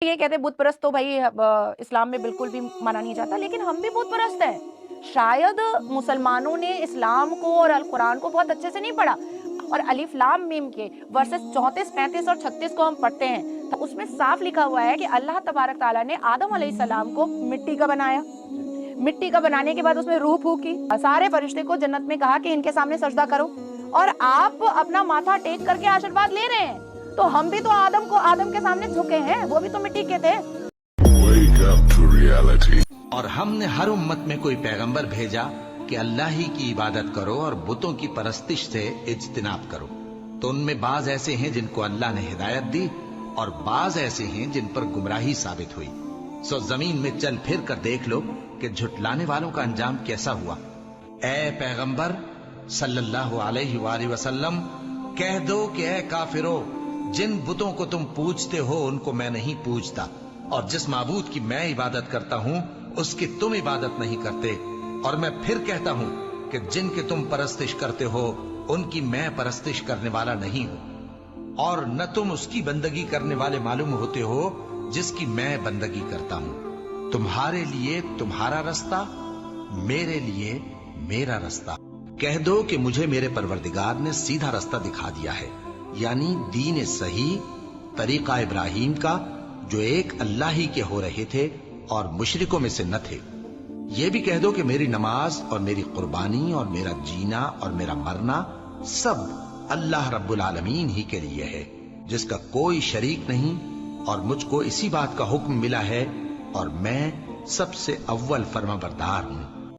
یہ کہتے بت پرست تو بھائی اسلام میں بالکل بھی مانا نہیں جاتا، لیکن ہم بھی بت پرست ہیں۔ شاید مسلمانوں نے اسلام کو اور القرآن کو بہت اچھے سے نہیں پڑھا، اور الف لام میم کے ورسز 34، 35 اور 36 کو ہم پڑھتے ہیں تو اس میں صاف لکھا ہوا ہے کہ اللہ تبارک تعالیٰ نے آدم علیہ السلام کو مٹی کا بنایا، مٹی کا بنانے کے بعد اس میں روح پھونکی، سارے فرشتے کو جنت میں کہا کہ ان کے سامنے سجدہ کرو، اور آپ اپنا ماتھا ٹیک کر کے آشیرواد لے رہے ہیں۔ تو ہم بھی تو آدم کے سامنے جھکے ہیں، وہ بھی تو مٹی کے تھے۔ اور ہم نے ہر امت میں کوئی پیغمبر بھیجا کہ اللہ ہی کی عبادت کرو اور بتوں کی پرستش سے اجتناب کرو، تو ان میں بعض ایسے ہیں جن کو اللہ نے ہدایت دی اور بعض ایسے ہیں جن پر گمراہی ثابت ہوئی۔ سو زمین میں چل پھر کر دیکھ لو کہ جھٹلانے والوں کا انجام کیسا ہوا۔ اے پیغمبر صلی اللہ علیہ وآلہ وسلم، کہہ دو کہ اے کافرو، جن بتوں کو تم پوجتے ہو ان کو میں نہیں پوجتا، اور جس معبود کی میں عبادت کرتا ہوں اس کی تم عبادت نہیں کرتے، اور میں پھر کہتا ہوں کہ جن کی تم پرستش کرتے ہو ان کی میں پرستش کرنے والا نہیں ہوں، اور نہ تم اس کی بندگی کرنے والے معلوم ہوتے ہو جس کی میں بندگی کرتا ہوں۔ تمہارے لیے تمہارا رستہ، میرے لیے میرا رستہ۔ کہہ دو کہ مجھے میرے پروردگار نے سیدھا رستہ دکھا دیا ہے، یعنی دین صحیح، طریقہ ابراہیم کا، جو ایک اللہ ہی کے ہو رہے تھے اور مشرکوں میں سے نہ تھے۔ یہ بھی کہہ دو کہ میری نماز اور میری قربانی اور میرا جینا اور میرا مرنا سب اللہ رب العالمین ہی کے لیے ہے، جس کا کوئی شریک نہیں، اور مجھ کو اسی بات کا حکم ملا ہے، اور میں سب سے اول فرما بردار ہوں۔